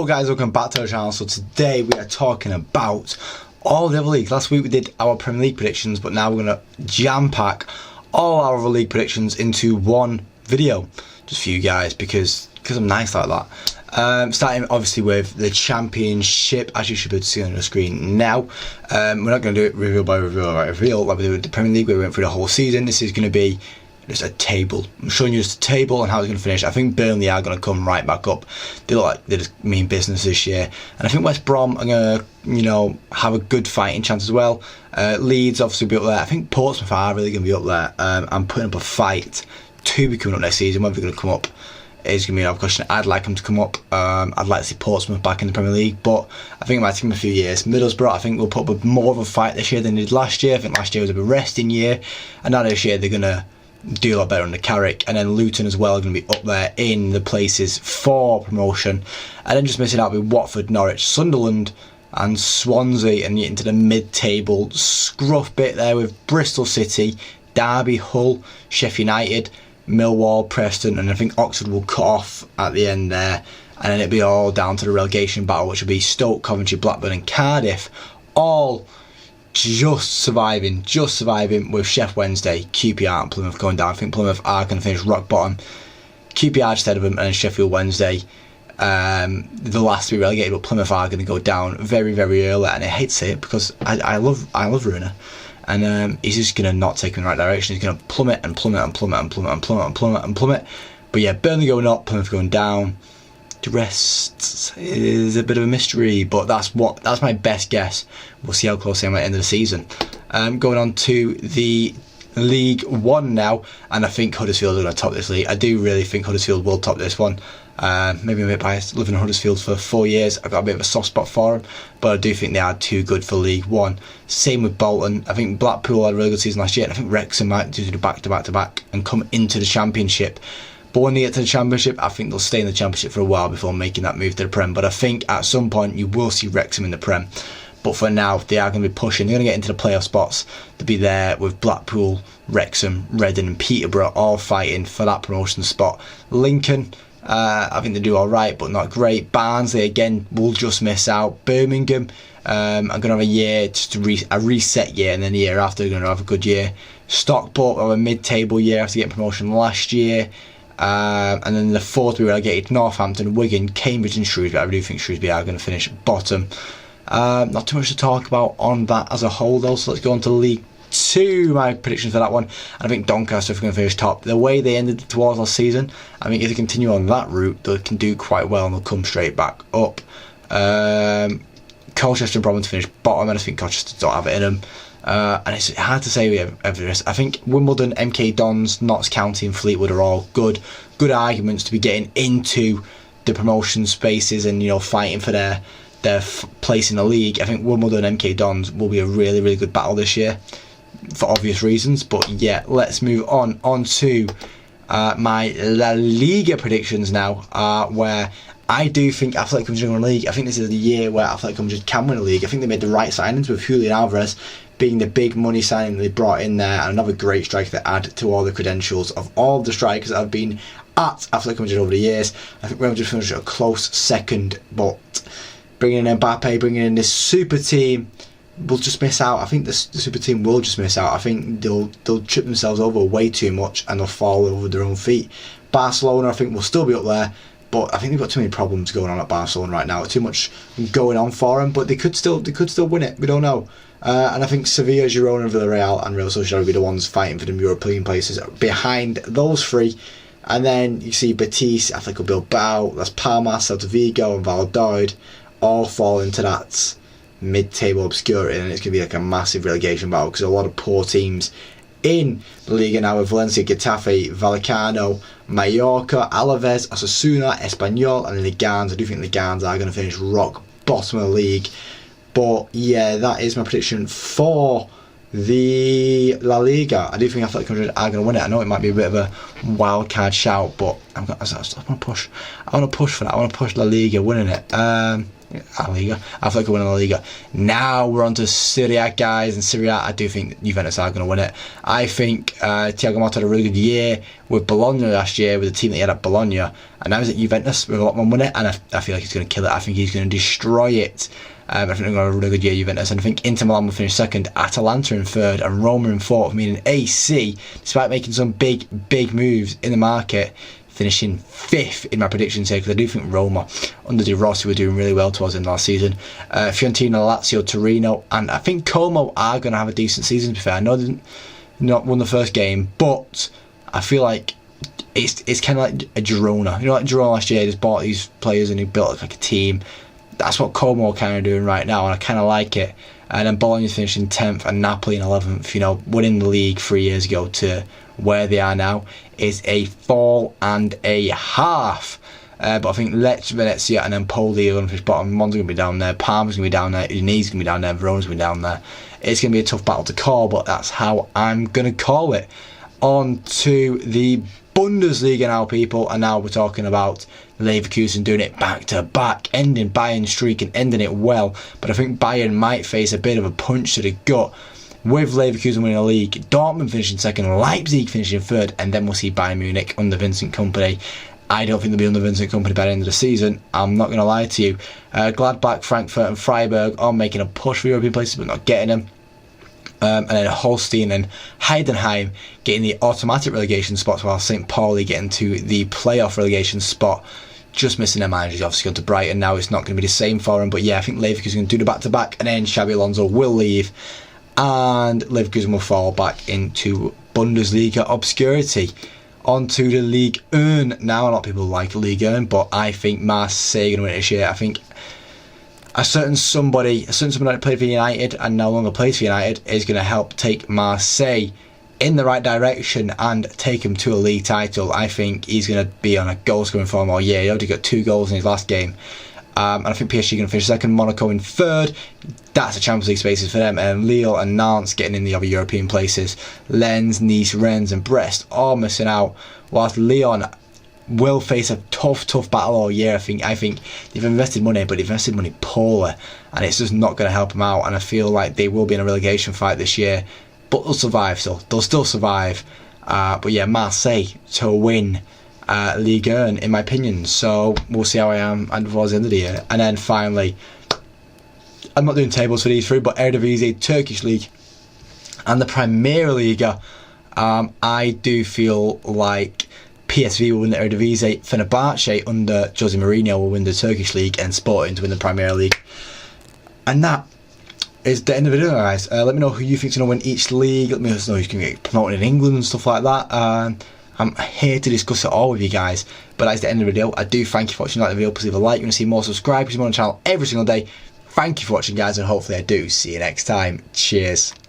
Hello guys, welcome back to our channel. So today we are talking about all the other leagues. Last week we did our Premier League predictions, but now we're going to jam pack all our other league predictions into one video, just for you guys, because I'm nice like that. Starting obviously with the Championship, as you should be able to see on the screen now. We're not going to do it reveal by reveal like we did with the Premier League where we went through the whole season. This is going to be just a table. I'm showing you just a table and how it's going to finish. I think Burnley are going to come right back up. They look like they just mean business this year, and I think West Brom are going to, have a good fighting chance as well. Leeds obviously will be up there. I think Portsmouth are really going to be up there. I'm putting up a fight to be coming up next season. Whether they're going to come up is going to be another question. I'd like them to come up. I'd like to see Portsmouth back in the Premier League, but I think it might take them a few years. Middlesbrough, I think, will put up more of a fight this year than they did last year. I think last year was a resting year, and now this year they're going to do a lot better under Carrick. And then Luton as well are going to be up there in the places for promotion, and then just missing out with Watford, Norwich, Sunderland and Swansea, and into the mid-table scruff bit there with Bristol City, Derby, Hull, Sheffield United, Millwall, Preston, and I think Oxford will cut off at the end there, and then it'll be all down to the relegation battle, which will be Stoke, Coventry, Blackburn and Cardiff, all just surviving with Sheff Wednesday, QPR and Plymouth going down. I think Plymouth are going to finish rock bottom, QPR just ahead of them, and then Sheffield Wednesday, the last to be relegated, but Plymouth are going to go down very, very early, and I hate to say it because I love Ruiner, and he's just going to not take him in the right direction. He's going to plummet and plummet and plummet and plummet and plummet and plummet and plummet. But yeah, Burnley going up, Plymouth going down. The rest is a bit of a mystery, but that's my best guess. We'll see how close I am at the end of the season. Going on to the League One now, and I think Huddersfield are going to top this league. I do really think Huddersfield will top this one. Maybe I'm a bit biased. Living in Huddersfield for 4 years, I've got a bit of a soft spot for them, but I do think they are too good for League One. Same with Bolton. I think Blackpool had a really good season last year, and I think Wrexham might do the back-to-back and come into the Championship. But when they get to the Championship, I think they'll stay in the Championship for a while before making that move to the Prem. But I think at some point you will see Wrexham in the Prem. But for now, they are going to be pushing. They're going to get into the playoff spots. They'll be there with Blackpool, Wrexham, Reading and Peterborough all fighting for that promotion spot. Lincoln, I think they do alright, but not great. Barnsley, again, will just miss out. Birmingham, I'm going to have a year, just a reset year, and then the year after they're going to have a good year. Stockport have a mid-table year after getting promotion last year. And then the fourth we relegated: Northampton, Wigan, Cambridge and Shrewsbury. I do think Shrewsbury are going to finish bottom. Not too much to talk about on that as a whole though, so let's go on to League 2, my predictions for that one. And I think Doncaster are going to finish top. The way they ended towards last season, I think if they continue on that route, they can do quite well and they'll come straight back up. Colchester and Bromley to finish bottom, and I think Colchester don't have it in them. And it's hard to say with Everest. I think Wimbledon, MK Dons, Notts County and Fleetwood are all good arguments to be getting into the promotion spaces and fighting for their place in the league. I think Wimbledon and MK Dons will be a really, really good battle this year for obvious reasons. But yeah, let's move on to my La Liga predictions now, where I do think Athletic Madrid win a league. I think this is the year where Athletic Madrid can win a league. I think they made the right signings with Julian Alvarez being the big money signing they brought in there, and another great striker to add to all the credentials of all the strikers that have been at Athletic Madrid over the years. I think Real Madrid finished a close second, but bringing in Mbappe, bringing in this super team, will just miss out. I think the super team will just miss out. I think they'll trip themselves over way too much and they'll fall over their own feet. Barcelona, I think, will still be up there, but I think they've got too many problems going on at Barcelona right now. Too much going on for them, but they could still win it. We don't know. And I think Sevilla, Girona, Villarreal and Real Sociedad will be the ones fighting for the European places behind those three. And then you see Betis, Atletico Bilbao, Las Palmas, Celta Vigo and Valladolid all fall into that mid-table obscurity, and it's going to be like a massive relegation battle because a lot of poor teams in the Liga now with Valencia, Getafe, Vallecano, Mallorca, Alaves, Osasuna, Espanyol and Legans. I do think Legans are going to finish rock bottom of the league. But yeah, that is my prediction for the La Liga. I do think Athletic Madrid are going to win it. I know it might be a bit of a wild card shout, but I want to push. I want to push for that. I want to push La Liga winning it. La Liga. I feel like we're winning La Liga. Now we're on to Serie A, guys, and Serie A, I do think Juventus are going to win it. I think Thiago Motta had a really good year with Bologna last year, with the team that he had at Bologna, and now he's at Juventus with a lot more money, and I feel like he's going to kill it. I think he's going to destroy it. I think they're going to have a really good year, Juventus, and I think Inter Milan will finish second, Atalanta in third, and Roma in fourth, meaning AC, despite making some big moves in the market, finishing fifth in my predictions here, because I do think Roma, under De Rossi, were doing really well towards the end of last season. Fiorentina, Lazio, Torino, and I think Como are going to have a decent season, to be fair. I know they didn't not won the first game, but I feel like it's kind of like a Girona. You know, like Girona last year, they just bought these players and he built like a team. That's what Como are kind of doing right now, and I kind of like it. And then Bologna's finishing 10th and Napoli in 11th. You know, winning the league 3 years ago to where they are now is a fall and a half. But I think Lecce, Venezia, and then Poli are going to finish bottom. Monza's going to be down there. Parma's going to be down there. Udinise's going to be down there. Verona's going to be down there. It's going to be a tough battle to call, but that's how I'm going to call it. On to the Bundesliga now, people, and now we're talking about Leverkusen doing it back to back, ending Bayern's streak and ending it well. But I think Bayern might face a bit of a punch to the gut with Leverkusen winning the league, Dortmund finishing second, Leipzig finishing third, and then we'll see Bayern Munich under Vincent Kompany. I don't think they'll be under Vincent Kompany by the end of the season. I'm not going to lie to you. Gladbach, Frankfurt, and Freiburg are making a push for European places, but not getting them. And then Holstein and Heidenheim getting the automatic relegation spots, while St. Pauli getting to the playoff relegation spot. Just missing their managers, obviously gone to Brighton. Now it's not going to be the same for them, but yeah, I think Leverkusen going to do the back-to-back, and then Xabi Alonso will leave, and Leverkusen will fall back into Bundesliga obscurity. On to the Ligue 1 now. A lot of people like Ligue 1, but I think Marseille are going to win it this year. I think a certain somebody that played for United and no longer plays for United is going to help take Marseille in the right direction and take him to a league title. I think he's going to be on a goal scoring form all year. He already got 2 goals in his last game. And I think PSG are going to finish second, Monaco in third. That's the Champions League spaces for them. And Lille and Nantes getting in the other European places. Lens, Nice, Rennes and Brest all missing out, whilst Lyon will face a tough battle all year. I think they've invested money, but they've invested money poorly, and it's just not going to help them out. And I feel like they will be in a relegation fight this year, but they'll survive. So they'll still survive. But yeah, Marseille to win Ligue 1 in my opinion. So we'll see how I am towards the end of the year. And then finally, I'm not doing tables for these three, but Eredivisie, Turkish League, and the Premier League. I do feel like PSV will win the Eredivisie, Fenerbahce under Jose Mourinho will win the Turkish League, and Sporting to win the Premier League. And that is the end of the video, guys. Let me know who you think's going to win each league. Let me know who's going to get promoted in England and stuff like that. I'm here to discuss it all with you guys. But that's the end of the video. I do thank you for watching. Like the video, please leave a like. You want to see more, subscribe, because I'm on the channel every single day. Thank you for watching, guys, and hopefully I do see you next time. Cheers.